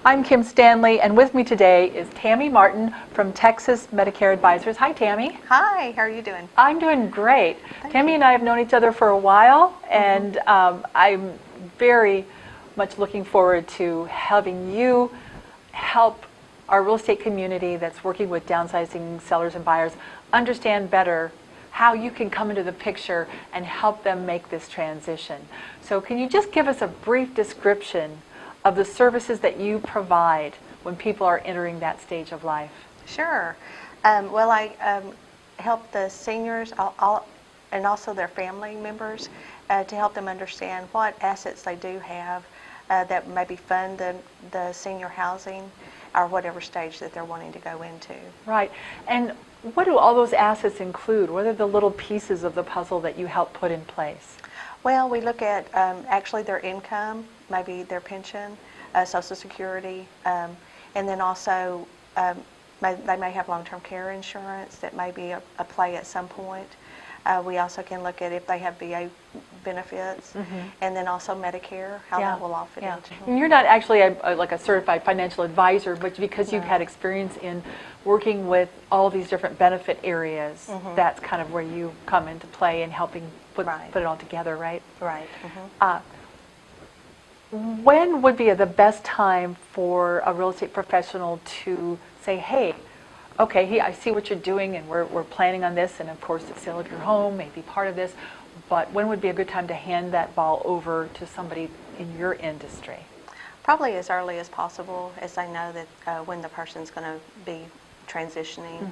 I'm Kim Stanley, and with me today is Tammy Martin from Texas Medicare Advisors. Hi, Tammy. Hi, how are you doing? I'm doing great. Tammy you. and I have known each other for a while, and I'm very much looking forward to having you help our real estate community that's working with downsizing sellers and buyers understand better how you can come into the picture and help them make this transition. So can you just give us a brief description of the services that you provide when people are entering that stage of life? Sure. Well, I help the seniors and also their family members to help them understand what assets they do have that maybe fund the senior housing or whatever stage that they're wanting to go into. Right. And what do all those assets include? What are the little pieces of the puzzle that you help put in place? Well, we look at actually their income, maybe their pension, Social Security, and then also they may have long-term care insurance that may be a play at some point. We also can look at if they have VA benefits, and then also Medicare, how that will all fit into. And you're not actually like a certified financial advisor, but because you've had experience in working with all these different benefit areas, that's kind of where you come into play in helping put it all together, right? Right. When would be the best time for a real estate professional to say, hey, okay, I see what you're doing, and we're planning on this, and of course the sale of your home may be part of this, but when would be a good time to hand that ball over to somebody in your industry? Probably as early as possible, as they know that when the person's going to be transitioning,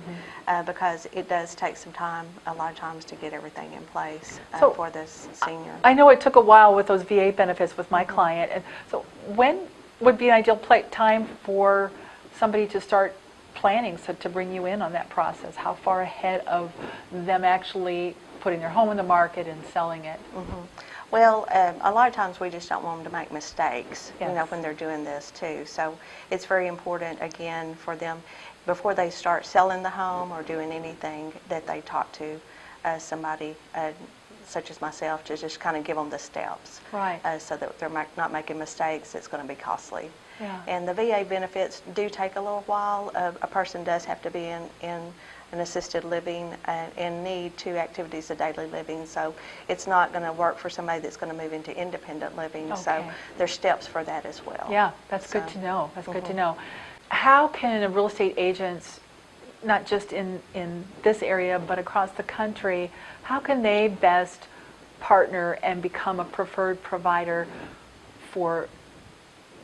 because it does take some time, a lot of times, to get everything in place for this senior. I know it took a while with those VA benefits with my client, and so when would be an ideal time for somebody to start planning to bring you in on that process? How far ahead of them actually putting their home in the market and selling it? Well, a lot of times we just don't want them to make mistakes, when they're doing this too. So it's very important, again, for them, before they start selling the home or doing anything, that they talk to somebody such as myself to just kind of give them the steps, so that they're not making mistakes that's going to be costly. And the VA benefits do take a little while. A person does have to be in an assisted living and need 2 activities of daily living. So it's not going to work for somebody that's going to move into independent living. So there's steps for that as well. Yeah, that's good to know. That's good to know. How can a real estate agents, not just in this area but across the country, how can they best partner and become a preferred provider for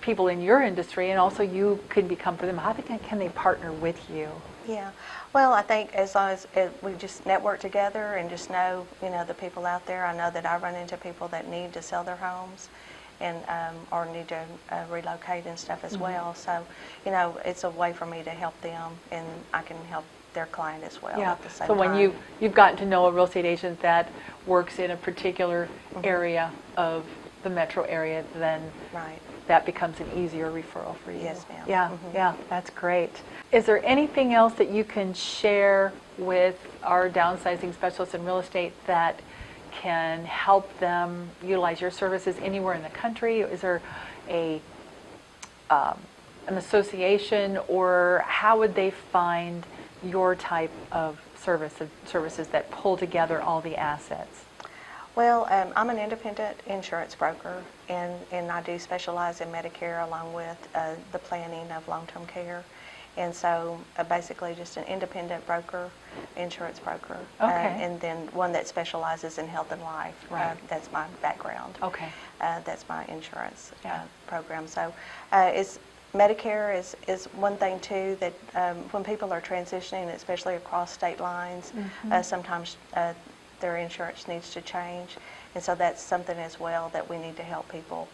people in your industry, and also you can become for them? How can they partner with you? Yeah, well, I think as long as we just network together and just know, the people out there. I know that I run into people that need to sell their homes and or need to relocate and stuff as well. So, it's a way for me to help them, and I can help their client as well at the same time. So when you've gotten to know a real estate agent that works in a particular area of the metro area, then that becomes an easier referral for you. Yes, ma'am. Yeah, that's great. Is there anything else that you can share with our downsizing specialists in real estate that can help them utilize your services anywhere in the country? Is there an association, or how would they find your type of services that pull together all the assets? Well, I'm an independent insurance broker, and I do specialize in Medicare along with the planning of long-term care. And so basically just an independent broker, insurance broker, and then one that specializes in health and life. That's my background. That's my insurance program. So Medicare is one thing too that when people are transitioning, especially across state lines, sometimes their insurance needs to change, and so that's something as well that we need to help people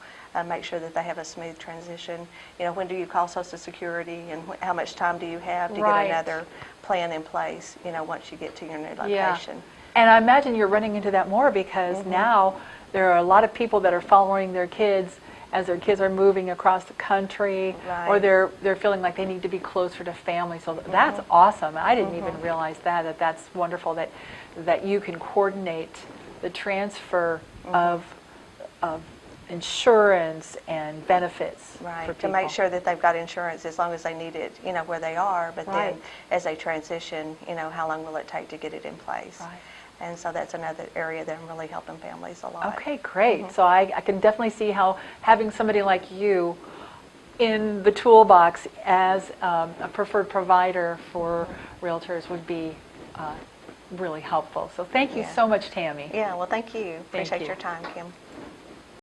make sure that they have a smooth transition. When do you call Social Security, and how much time do you have to get another plan in place, once you get to your new location. And I imagine you're running into that more because now there are a lot of people that are following their kids as their kids are moving across the country, or they're feeling like they need to be closer to family. So that's awesome. I didn't even realize that's wonderful that you can coordinate the transfer of insurance and benefits for Right, people. to make sure that they've got insurance as long as they need it, where they are, but Right. then as they transition, how long will it take to get it in place? Right. And so that's another area that I'm really helping families a lot. Okay, great. So I can definitely see how having somebody like you in the toolbox as a preferred provider for realtors would be really helpful. So thank you Yeah. so much, Tammy. Yeah, well, thank you. Appreciate you. your time, Kim.